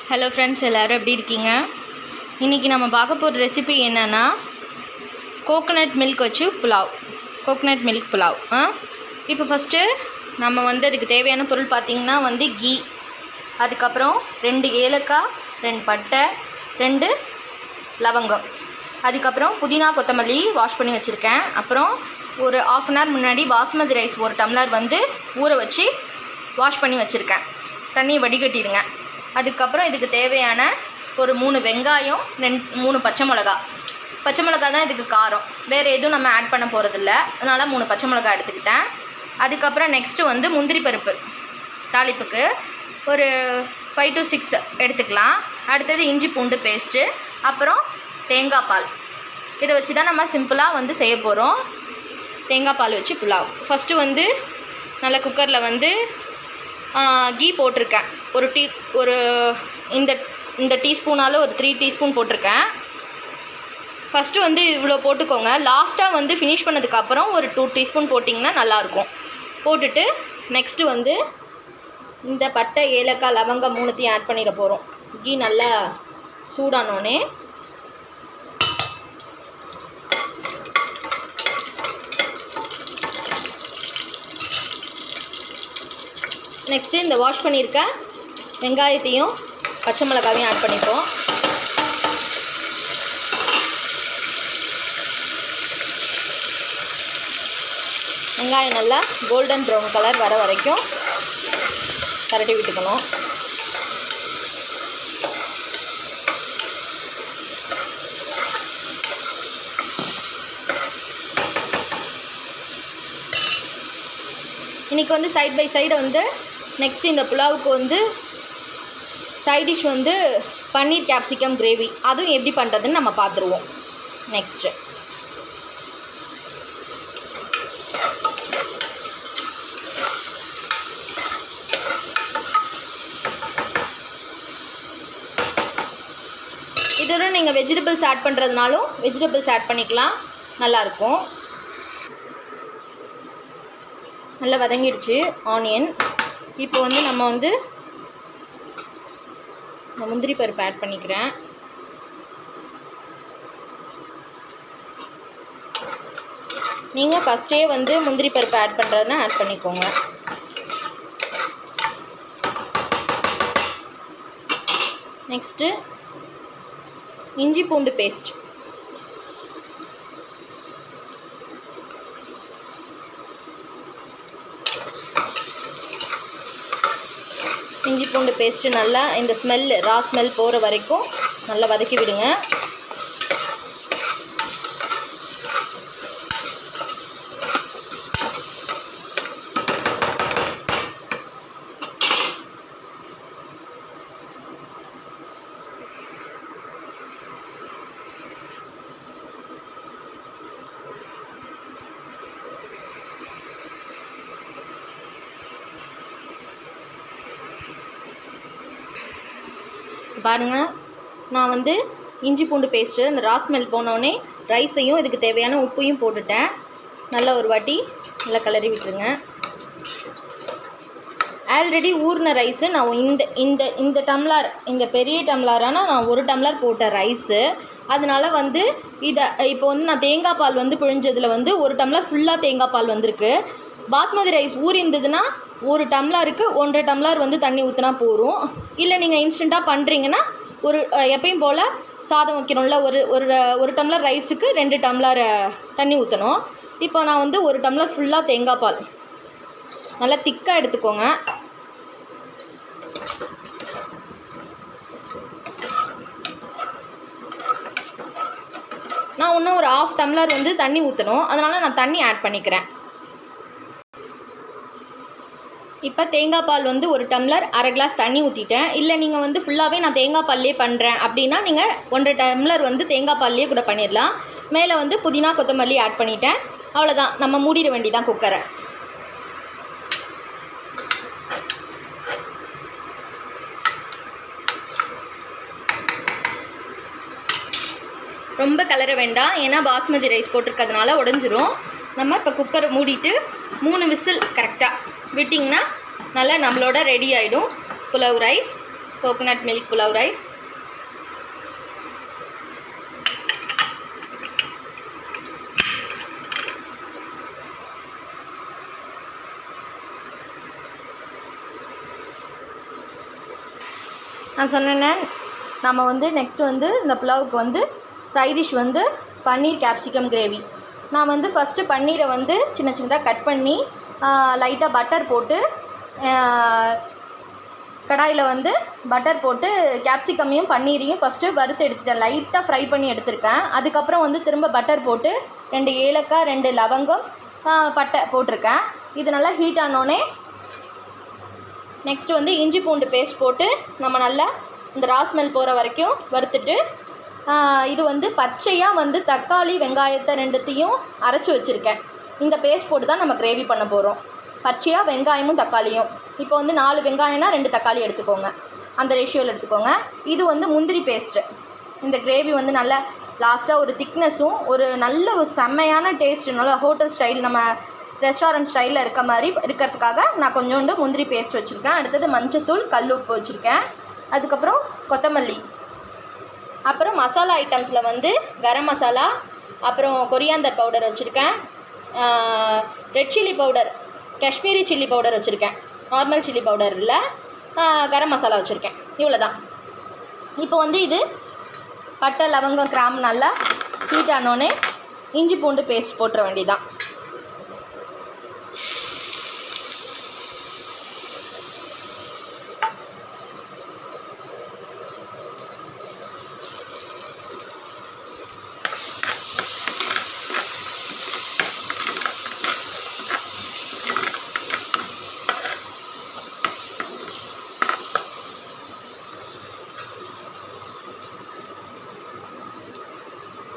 Hello friends, எல்லோரும் எப்படி இருக்கீங்க? இன்றைக்கி நம்ம பார்க்க போகிற ரெசிபி என்னென்னா கோகோனட் மில்க் வச்சு புலாவ். Coconut milk pulao. இப்போ ஃபஸ்ட்டு நம்ம அதுக்கு தேவையான பொருள் பார்த்திங்கன்னா கீ, அதுக்கப்புறம் 2 ஏலக்காய், 2 பட்டை, 2 லவங்கம், அதுக்கப்புறம் புதினா கொத்தமல்லி வாஷ் பண்ணி வச்சுருக்கேன். அப்புறம் ஒரு 1/2 அன் ஹவர் முன்னாடி பாஸ்மதி ரைஸ் 1 டம்ளர் ஊற வச்சு வாஷ் பண்ணி வச்சுருக்கேன். தண்ணியை வடிகட்டிடுங்க. அதுக்கப்புறம் இதுக்கு தேவையான ஒரு 3 வெங்காயம், 3 பச்சை மிளகா தான் இதுக்கு காரம். வேறு எதுவும் நம்ம ஆட் பண்ண போகிறதில்ல, அதனால் 3 பச்சை மிளகா எடுத்துக்கிட்டேன். அதுக்கப்புறம் நெக்ஸ்ட்டு முந்திரி பருப்பு தாளிப்புக்கு ஒரு 5 to 6 எடுத்துக்கலாம். அடுத்தது இஞ்சி பூண்டு பேஸ்ட்டு, அப்புறம் தேங்காய் பால். இதை வச்சு தான் நம்ம சிம்பிளாக செய்ய போகிறோம். தேங்காய் பால் வச்சு புலாவ். ஃபஸ்ட்டு நல்லா குக்கரில் கீ போட்டிருக்கேன். இந்த டீஸ்பூனால் ஒரு 3 டீஸ்பூன் போட்டிருக்கேன். ஃபஸ்ட்டு இவ்வளோ போட்டுக்கோங்க. லாஸ்ட்டாக ஃபினிஷ் பண்ணதுக்கப்புறம் ஒரு 2 டீஸ்பூன் போட்டிங்கன்னா நல்லாயிருக்கும். போட்டுட்டு நெக்ஸ்ட்டு இந்த பட்டை, ஏலக்காய், லவங்கம் 3த்தையும் ஆட் பண்ணிட போகிறோம். கீ நல்லா சூடானோடனே நெக்ஸ்ட்டு இந்த வாஷ் பண்ணியிருக்க வெங்காயத்தையும் பச்சை மிளகாவையும் ஆட் பண்ணிப்போம். வெங்காயம் நல்லா கோல்டன் ப்ரௌன் கலர் வர வரைக்கும் கரட்டி விட்டுக்கணும். இன்றைக்கி சைட் பை சைடு நெக்ஸ்ட்டு இந்த புலாவுக்கு சைட் டிஷ் பன்னீர் கேப்சிகம் கிரேவி. அதுவும் எப்படி பண்ணுறதுன்னு நம்ம பார்த்துருவோம். நெக்ஸ்ட்டு இதோட நீங்கள் வெஜிடபிள்ஸ் ஆட் பண்ணுறதுனாலும் வெஜிடபிள்ஸ் ஆட் பண்ணிக்கலாம், நல்லாயிருக்கும். நல்லா வதங்கிடுச்சு ஆனியன். இப்போ நம்ம முந்திரி பருப்பு ஆட் பண்ணிக்கிறேன். நீங்கள் ஃபஸ்ட்டே முந்திரி பருப்பு ஆட் பண்ணுறதுனா ஆட் பண்ணிக்கோங்க. நெக்ஸ்ட்டு இஞ்சி பூண்டு பேஸ்ட். இஞ்சி பூண்டு பேஸ்ட்டு நல்லா இந்த ரா ஸ்மெல் போகிற வரைக்கும் நல்லா வதக்கி விடுங்க. பாருங்கள், நான் இஞ்சி பூண்டு பேஸ்ட்டு இந்த ரா ஸ்மெல் போனோடனே ரைஸையும் இதுக்கு தேவையான உப்பையும் போட்டுட்டேன். நல்லா ஒரு வாட்டி நல்லா கிளறி விட்டுருங்க. ஆல்ரெடி ஊறின ரைஸு நான் இந்த டம்ளர், இந்த பெரிய டம்ளரான நான் 1 டம்ளர் போட்ட ரைஸு. அதனால் இதை இப்போ நான் தேங்காய் பால் பிழிஞ்சதில் 1 டம்ளர் ஃபுல்லாக தேங்காய் பால் வந்திருக்கு. பாஸ்மதி ரைஸ் ஊறி இருந்ததுன்னா 1 டம்ளருக்கு 1.5 டம்ளர் தண்ணி ஊற்றினா போகும். இல்லை நீங்கள் இன்ஸ்டண்ட்டாக பண்ணுறீங்கன்னா எப்பயும் போல் சாதம் வைக்கணும்ல, ஒரு டம்ளர் ரைஸுக்கு 2 டம்ளர் தண்ணி ஊற்றணும். இப்போ நான் 1 டம்ளர் ஃபுல்லாக தேங்காய் பால் நல்லா திக்காக எடுத்துக்கோங்க. நான் இன்னும் ஒரு 1/2 டம்ளர் தண்ணி ஊற்றணும், அதனால் நான் தண்ணி ஆட் பண்ணிக்கிறேன். இப்போ தேங்காய் பால் 1 டம்ளர் 1/2 கிளாஸ் தண்ணி ஊற்றிட்டேன். இல்லை நீங்கள் ஃபுல்லாகவே நான் தேங்காய் பால்லே பண்ணுறேன் அப்படின்னா நீங்கள் 1.5 டம்ளர் தேங்காய் பால்லே கூட பண்ணிடலாம். மேலே புதினா கொத்தமல்லி ஆட் பண்ணிட்டேன். அவ்வளோதான், நம்ம மூடிட வேண்டியதான் குக்கரை. ரொம்ப கலர வேண்டாம், ஏன்னா பாஸ்மதி ரைஸ் போட்டிருக்கிறதுனால உடஞ்சிரும். நம்ம இப்போ குக்கரை மூடிட்டு 3 விசில் கரெக்டாக விட்டிங்கன்னா நல்லா நம்மளோட ரெடி ஆகிடும் pulao rice. Coconut milk pulao rice. நான் சொன்னேன்னே நம்ம வந்து நெக்ஸ்ட் வந்து இந்த புலாவுக்கு வந்து சைட் டிஷ் வந்து பன்னீர் கேப்சிகம் கிரேவி. நான் வந்து ஃபஸ்ட்டு பன்னீரை வந்து சின்ன சின்னதாக கட் பண்ணி லைட்டாக பட்டர் போட்டு கடாயில் வந்து பட்டர் போட்டு கேப்சிகமையும் பன்னீரையும் ஃபஸ்ட்டு வறுத்து எடுத்துட்டேன். லைட்டாக ஃப்ரை பண்ணி எடுத்திருக்கேன். அதுக்கப்புறம் வந்து திரும்ப பட்டர் போட்டு 2 ஏலக்காய் 2 லவங்கம் பட்டை போட்டிருக்கேன். இது நல்லா ஹீட் ஆனோடனே நெக்ஸ்ட்டு வந்து இஞ்சி பூண்டு பேஸ்ட் போட்டு நம்ம நல்லா இந்த ரா ஸ்மெல் போகிற வரைக்கும் வறுத்துட்டு, இது வந்து பச்சையாக வந்து தக்காளி வெங்காயத்தை 2த்தையும் அரைச்சி வச்சுருக்கேன். இந்த பேஸ்ட் போட்டு தான் நம்ம கிரேவி பண்ண போகிறோம். பச்சையாக வெங்காயமும் தக்காளியும். இப்போ வந்து 4 வெங்காயம்னா 2 தக்காளி எடுத்துக்கோங்க, அந்த ரேஷியோவில் எடுத்துக்கோங்க. இது வந்து முந்திரி பேஸ்ட்டு. இந்த கிரேவி வந்து நல்லா லாஸ்ட்டாக ஒரு திக்னஸும் ஒரு நல்ல ஒரு செம்மையான டேஸ்ட்டு, நல்லா ஹோட்டல் ஸ்டைல் நம்ம ரெஸ்டாரண்ட் ஸ்டைலில் இருக்க மாதிரி இருக்கிறதுக்காக நான் கொஞ்சோண்டு முந்திரி பேஸ்ட் வச்சுருக்கேன். அடுத்தது மஞ்சத்தூள், கல் உப்பு வச்சுருக்கேன். அதுக்கப்புறம் கொத்தமல்லி, அப்புறம் மசாலா ஐட்டம்ஸில் வந்து கரம் மசாலா, அப்புறம் கொரியாண்டர் பவுடர் வச்சுருக்கேன், red chilli powder, Kashmiri chilli powder வச்சுருக்கேன், நார்மல் சில்லி பவுடர் இல்லை, கரம் மசாலா வச்சுருக்கேன். இவ்வளோ தான். இப்போ வந்து இது பட்டை லவங்கம் கிராம்பு நல்லா ஹீட் ஆனோடனே இஞ்சி பூண்டு பேஸ்ட் போட்டுற வேண்டியதான்.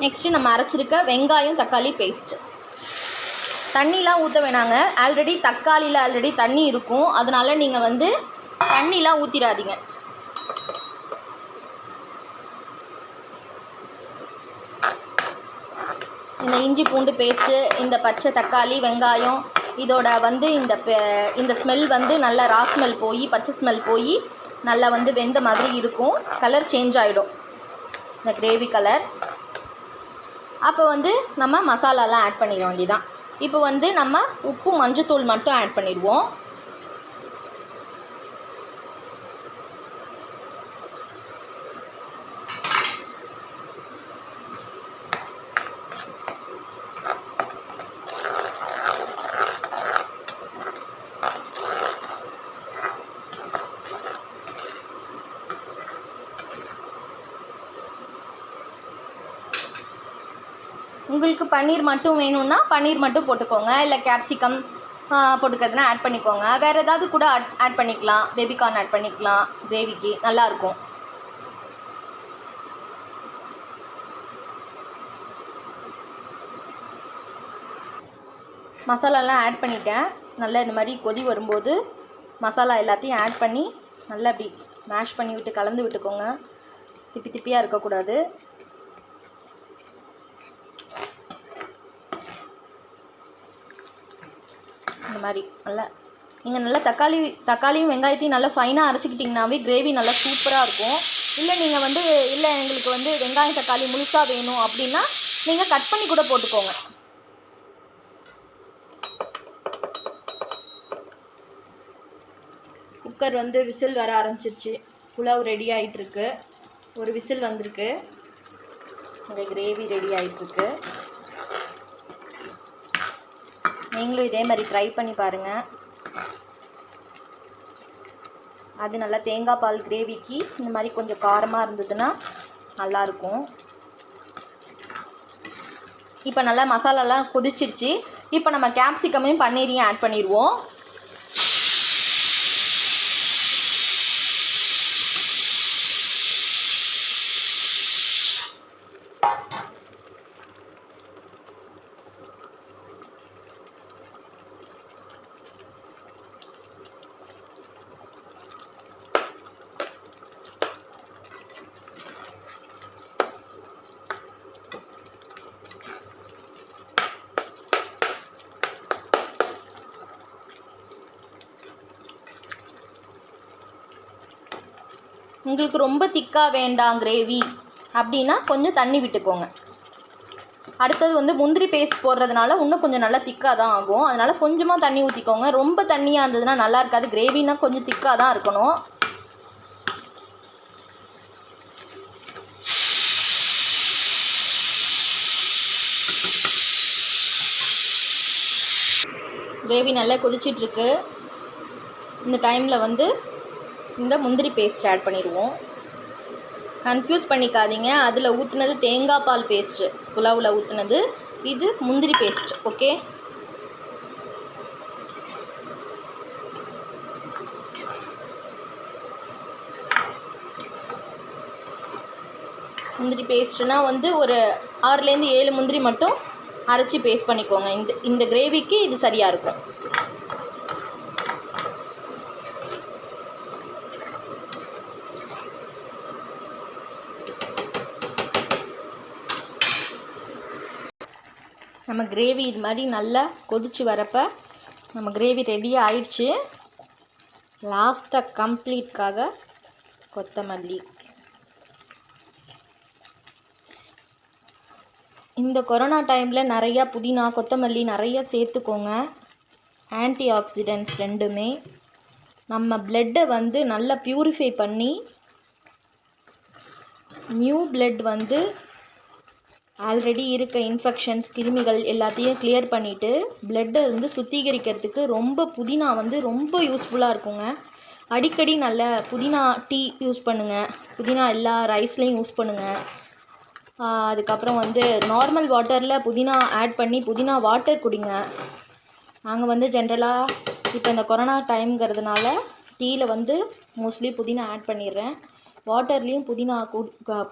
நெக்ஸ்ட்டு நம்ம அரைச்சிருக்க வெங்காயம் தக்காளி பேஸ்ட்டு. தண்ணிலாம் ஊற்ற வேணாங்க, தக்காளியில் ஆல்ரெடி தண்ணி இருக்கும். அதனால் நீங்கள் வந்து தண்ணிலாம் ஊற்றிடாதீங்க. இந்த இஞ்சி பூண்டு பேஸ்ட்டு, இந்த பச்சை தக்காளி வெங்காயம், இதோட வந்து இந்த ஸ்மெல் வந்து நல்லா ரா ஸ்மெல் போய் பச்சை ஸ்மெல் போய் நல்லா வந்து வெந்த மாதிரி இருக்கும். கலர் சேஞ்ச் ஆகிடும் இந்த கிரேவி கலர். அப்போ வந்து நம்ம மசாலாலாம் ஆட் பண்ணிட வேண்டியதான். இப்போ வந்து நம்ம உப்பு மஞ்சத்தூள் மட்டும் ஆட் பண்ணிடுவோம். உங்களுக்கு பன்னீர் மட்டும் வேணும்னா பன்னீர் மட்டும் போட்டுக்கோங்க, இல்லை கேப்சிகம் போட்டுக்கிறதுனா ஆட் பண்ணிக்கோங்க. வேறு ஏதாவது கூட ஆட் பண்ணிக்கலாம், பேபிகார்ன் ஆட் பண்ணிக்கலாம், கிரேவிக்கு நல்லாயிருக்கும். மசாலாலாம் ஆட் பண்ணிட்டேன். நல்லா இந்த மாதிரி கொதி வரும்போது மசாலா எல்லாத்தையும் ஆட் பண்ணி நல்லா அப்படி மேஷ் பண்ணி விட்டு கலந்து விட்டுக்கோங்க. திப்பி திப்பியாக இருக்கக்கூடாது. இந்த மாதிரி நல்லா நீங்கள் நல்லா தக்காளியும் வெங்காயத்தையும் நல்லா ஃபைனாக அரைச்சிக்கிட்டிங்கனாவே கிரேவி நல்லா சூப்பராக இருக்கும். இல்லை நீங்கள் வந்து இல்லை எங்களுக்கு வந்து வெங்காயம் தக்காளி முழுசாக வேணும் அப்படின்னா நீங்கள் கட் பண்ணி கூட போட்டுக்கோங்க. குக்கர் வந்து விசில் வர ஆரம்பிச்சிருச்சு. புலாவ் ரெடி ஆகிட்டுருக்கு. ஒரு விசில் வந்திருக்கு. இந்த கிரேவி ரெடி ஆகிட்டுருக்கு. நீங்களும் இதே மாதிரி ட்ரை பண்ணி பாருங்கள். அது நல்லா தேங்காய் பால் கிரேவிக்கு இந்த மாதிரி கொஞ்சம் காரமாக இருந்ததுன்னா நல்லாயிருக்கும். இப்போ நல்லா மசாலாலாம் கொதிச்சிருச்சு. இப்போ நம்ம கேப்சிகமையும் பன்னீரையும் ஆட் பண்ணிடுவோம். உங்களுக்கு ரொம்ப திக்காக வேண்டாம் கிரேவி அப்படின்னா கொஞ்சம் தண்ணி விட்டுக்கோங்க. அடுத்தது வந்து முந்திரி பேஸ்ட் போடுறதுனால இன்னும் கொஞ்சம் நல்லா திக்காக தான் ஆகும். அதனால் கொஞ்சமாக தண்ணி ஊற்றிக்கோங்க. ரொம்ப தண்ணியாக இருந்ததுன்னா நல்லா இருக்காது. கிரேவினா கொஞ்சம் திக்காக தான் இருக்கணும். கிரேவி நல்லா கொதிச்சிட்ருக்கு. இந்த டைமில் வந்து இந்த முந்திரி பேஸ்ட் ஆட் பண்ணிடுவோம். கன்ஃபியூஸ் பண்ணிக்காதீங்க. அதில் ஊற்றுனது தேங்காய் பால் பேஸ்ட்டு, புலாவில் ஊற்றுனது. இது முந்திரி பேஸ்ட். ஓகே, முந்திரி பேஸ்ட்டுனா வந்து ஒரு 6லேருந்து 7 முந்திரி மட்டும் அரைச்சி பேஸ்ட் பண்ணிக்கோங்க. இந்த கிரேவிக்கு இது சரியாக இருக்கும். நம்ம கிரேவி இது மாதிரி நல்லா கொதித்து வரப்போ நம்ம கிரேவி ரெடியாக ஆயிடுச்சு. லாஸ்ட்டாக கம்ப்ளீட்காக கொத்தமல்லி. இந்த கொரோனா டைமில் நிறையா புதினா கொத்தமல்லி நிறையா சேர்த்துக்கோங்க. ஆன்டி ஆக்சிடென்ட்ஸ் ரெண்டுமே நம்ம பிளட்டை வந்து நல்லா ப்யூரிஃபை பண்ணி நியூ பிளட் வந்து ஆல்ரெடி இருக்க இன்ஃபெக்ஷன்ஸ் கிருமிகள் எல்லாத்தையும் கிளியர் பண்ணிவிட்டு பிளட்டை வந்து சுத்திகரிக்கிறதுக்கு புதினா வந்து ரொம்ப யூஸ்ஃபுல்லாக இருக்குங்க. அடிக்கடி நல்ல புதினா டீ யூஸ் பண்ணுங்கள். புதினா எல்லா ரைஸ்லேயும் யூஸ் பண்ணுங்கள். அதுக்கப்புறம் வந்து நார்மல் வாட்டரில் புதினா ஆட் பண்ணி புதினா வாட்டர் குடிங்க. நாங்கள் வந்து ஜென்ரலாக இப்போ இந்த கொரோனா டைம்ங்கிறதுனால டீயில் வந்து மோஸ்ட்லி புதினா ஆட் பண்ணிடுறேன். வாட்டர்லேயும் புதினா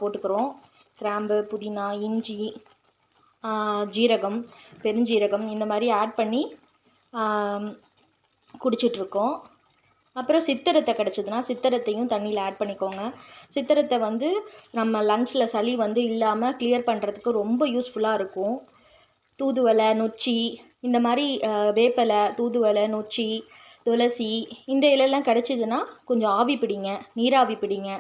போட்டுக்கிறோம். கிராம்பு, புதினா, இஞ்சி, ஜீரகம், பெருஞ்சீரகம் இந்த மாதிரி ஆட் பண்ணி குடிச்சிட்ருக்கோம். அப்புறம் சித்திரத்தை கிடச்சிதுன்னா சித்திரத்தையும் தண்ணியில் ஆட் பண்ணிக்கோங்க. சித்திரத்தை வந்து நம்ம லங்ஸில் சளி வந்து இல்லாமல் கிளியர் பண்ணுறதுக்கு ரொம்ப யூஸ்ஃபுல்லாக இருக்கும். தூதுவளை, நொச்சி இந்த மாதிரி வேப்பலை, தூதுவளை, நொச்சி, துளசி இந்த இலையெல்லாம் கிடச்சிதுன்னா கொஞ்சம் ஆவி பிடிங்க, நீராவி பிடிங்க.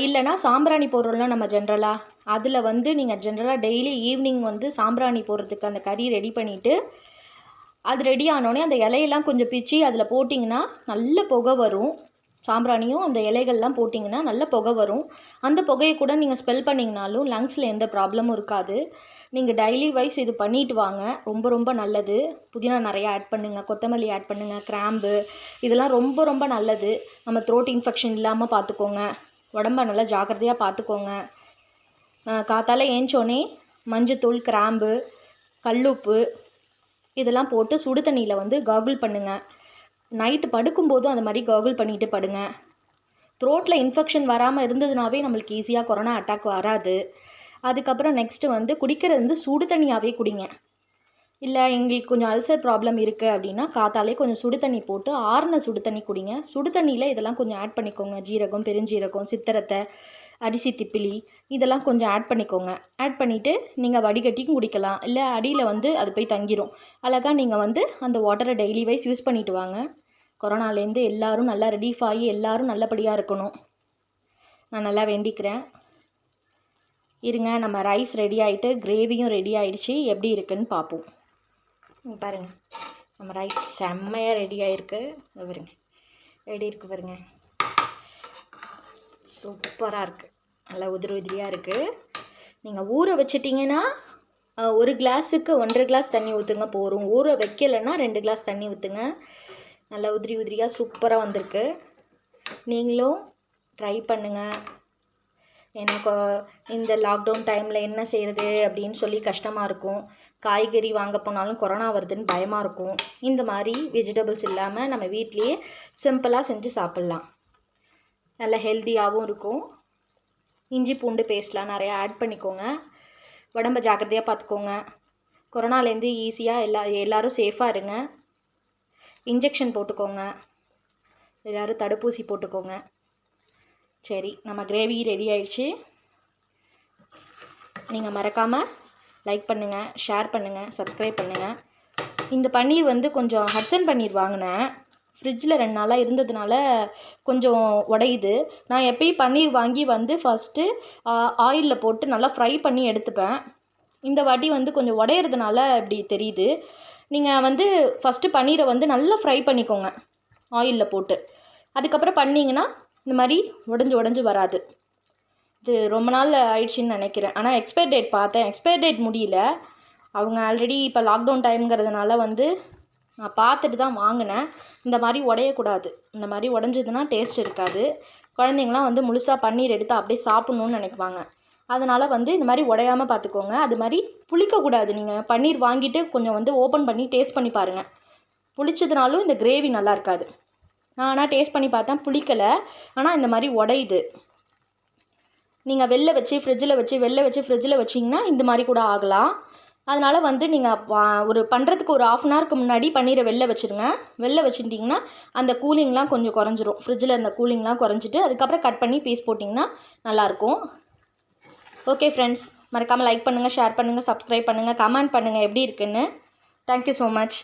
இல்லைனா சாம்பிராணி போடுறோம்லாம் நம்ம ஜென்ரலாக அதில் வந்து நீங்கள் ஜென்ரலாக டெய்லி ஈவினிங் வந்து சாம்பிராணி போடுறதுக்கு அந்த கறி ரெடி பண்ணிவிட்டு அது ரெடி ஆனோடனே அந்த இலையெல்லாம் கொஞ்சம் பிச்சு அதில் போட்டிங்கன்னா நல்ல புகை வரும். சாம்பிராணியும் அந்த இலைகள்லாம் போட்டிங்கன்னா நல்ல புகை வரும். அந்த புகையை கூட நீங்கள் ஸ்மெல் பண்ணிங்கனாலும் லங்ஸில் எந்த ப்ராப்ளமும் இருக்காது. நீங்கள் டெய்லி வைஸ் இது பண்ணிட்டு வாங்க, ரொம்ப ரொம்ப நல்லது. புதினா நிறையா ஆட் பண்ணுங்கள், கொத்தமல்லி ஆட் பண்ணுங்கள், கிராம்பு இதெல்லாம் ரொம்ப ரொம்ப நல்லது. நம்ம த்ரோட் இன்ஃபெக்ஷன் இல்லாமல் பார்த்துக்கோங்க. உடம்ப நல்லா ஜாக்கிரதையாக பார்த்துக்கோங்க. காத்தால ஏஞ்சோடனே மஞ்சத்தூள், கிராம்பு, கல்லுப்பு இதெல்லாம் போட்டு சுடு தண்ணியில் வந்து காகுல் பண்ணுங்கள். நைட்டு படுக்கும்போதும் அந்த மாதிரி காகுல் பண்ணிவிட்டு படுங்க. த்ரோட்டில் இன்ஃபெக்ஷன் வராமல் இருந்ததுனாவே நம்மளுக்கு ஈஸியாக கொரோனா அட்டாக் வராது. அதுக்கப்புறம் நெக்ஸ்ட்டு வந்து குடிக்கிறது வந்து சுடு தண்ணியாகவே குடிங்க. இல்லை எங்களுக்கு கொஞ்சம் அல்சர் ப்ராப்ளம் இருக்குது அப்படின்னா காத்தாலே கொஞ்சம் சுடு தண்ணி போட்டு ஆறுன சுடு தண்ணி குடிங்க. சுடு தண்ணியில் இதெல்லாம் கொஞ்சம் ஆட் பண்ணிக்கோங்க. ஜீரகம், பெருஞ்சீரகம், சித்திரத்தை, அரிசி திப்பிலி இதெல்லாம் கொஞ்சம் ஆட் பண்ணிக்கோங்க. ஆட் பண்ணிவிட்டு நீங்கள் வடிகட்டியும் குடிக்கலாம். இல்லை அடியில் வந்து அது போய் தங்கிடும். அழகாக நீங்கள் வந்து அந்த வாட்டரை டெய்லி வைஸ் யூஸ் பண்ணிவிட்டு வாங்க. கொரோனாலேருந்து எல்லோரும் நல்லா ரிலீஃப் ஆகி எல்லோரும் நல்லபடியாக இருக்கணும் நான் நல்லா வேண்டிக்கிறேன். இருங்க, நம்ம ரைஸ் ரெடி ஆகிட்டு கிரேவியும் ரெடி ஆகிடுச்சு. எப்படி இருக்குன்னு பார்ப்போம். பாருங்கள், நம்ம ரைஸ் செம்மையாக ரெடி ஆகிருக்கு. பாருங்க ரெடி இருக்குது பாருங்க, சூப்பராக இருக்குது. நல்லா உதிரி உதிரியாக இருக்குது. நீங்கள் ஊற வச்சிட்டிங்கன்னா 1 கிளாஸுக்கு 1.5 கிளாஸ் தண்ணி ஊற்றுங்க போதும். ஊற வைக்கலைன்னா 2 கிளாஸ் தண்ணி ஊற்றுங்க. நல்லா உதிரி உதிரியாக சூப்பராக வந்திருக்கு. நீங்களும் ட்ரை பண்ணுங்கள். எனக்கு இந்த லாக்டவுன் டைமில் என்ன செய்கிறது அப்படின்னு சொல்லி கஷ்டமாக இருக்கும். காய்கறி வாங்க போனாலும் கொரோனா வருதுன்னு பயமாக இருக்கும். இந்த மாதிரி வெஜிடபிள்ஸ் இல்லாமல் நம்ம வீட்லேயே சிம்பிளாக செஞ்சு சாப்பிட்லாம். நல்லா ஹெல்த்தியாகவும் இருக்கும். இஞ்சி பூண்டு பேஸ்ட்லாம் நிறையா ஆட் பண்ணிக்கோங்க. உடம்ப ஜாக்கிரதையாக பார்த்துக்கோங்க. கொரோனாலேருந்து ஈஸியாக எல்லோரும் சேஃபாக இருங்க. இன்ஜெக்ஷன் போட்டுக்கோங்க. எல்லோரும் தடுப்பூசி போட்டுக்கோங்க. சரி, நம்ம கிரேவி ரெடி ஆயிடுச்சு. நீங்கள் மறக்காமல் லைக் பண்ணுங்கள், ஷேர் பண்ணுங்கள், சப்ஸ்கிரைப் பண்ணுங்கள். இந்த பன்னீர் வந்து கொஞ்சம் ஹட்சன் பன்னீர் வாங்கினேன். ஃப்ரிட்ஜில் 2 நாளாக இருந்ததுனால கொஞ்சம் உடையுது. நான் எப்பயும் பன்னீர் வாங்கி வந்து ஃபஸ்ட்டு ஆயிலில் போட்டு நல்லா ஃப்ரை பண்ணி எடுத்துப்பேன். இந்த வாட்டி வந்து கொஞ்சம் உடையிறதுனால இப்படி தெரியுது. நீங்கள் வந்து ஃபஸ்ட்டு பன்னீரை வந்து நல்லா ஃப்ரை பண்ணிக்கோங்க ஆயிலில் போட்டு. அதுக்கப்புறம் பண்ணிங்கன்னா இந்த மாதிரி உடஞ்சி வராது. இது ரொம்ப நாள் ஆயிடுச்சுன்னு நினைக்கிறேன். ஆனால் எக்ஸ்பயர் டேட் பார்த்தேன், எக்ஸ்பயர் டேட் முடியல. அவங்க ஆல்ரெடி இப்போ லாக்டவுன் டைம்ங்கிறதுனால வந்து நான் பார்த்துட்டு தான் வாங்கினேன். இந்த மாதிரி உடையக்கூடாது. இந்த மாதிரி உடஞ்சதுன்னா டேஸ்ட் இருக்காது. குழந்தைங்களாம் வந்து முழுசாக பன்னீர் எடுத்து அப்படியே சாப்பிட்ணுன்னு நினைக்குவாங்க. அதனால் வந்து இந்த மாதிரி உடையாமல் பார்த்துக்கோங்க. அது மாதிரி புளிக்கக்கூடாது. நீங்கள் பன்னீர் வாங்கிட்டு கொஞ்சம் வந்து ஓப்பன் பண்ணி டேஸ்ட் பண்ணி பாருங்கள். புளிச்சதுனாலும் இந்த கிரேவி நல்லா இருக்காது. நான் ஆனால் டேஸ்ட் பண்ணி பார்த்தேன், புளிக்கலை. ஆனால் இந்த மாதிரி உடையுது. நீங்கள் வெளில வச்சு ஃப்ரிட்ஜில் வச்சிங்கன்னா இந்த மாதிரி கூட ஆகலாம். அதனால் வந்து நீங்கள் ஒரு பண்ணுறதுக்கு ஒரு 1/2 அன் ஹவருக்கு முன்னாடி பன்னீரை வெளில வச்சுருங்க. வெளில வச்சுட்டிங்கன்னா அந்த கூலிங்லாம் கொஞ்சம் குறைஞ்சிரும். ஃப்ரிட்ஜில் இருந்த கூலிங்லாம் குறைஞ்சிட்டு அதுக்கப்புறம் கட் பண்ணி பீஸ் போட்டிங்கன்னா நல்லாயிருக்கும். ஓகே ஃப்ரெண்ட்ஸ், மறக்காமல் லைக் பண்ணுங்கள், ஷேர் பண்ணுங்கள், சப்ஸ்கிரைப் பண்ணுங்கள், கமெண்ட் பண்ணுங்கள் எப்படி இருக்குன்னு. Thank you so much.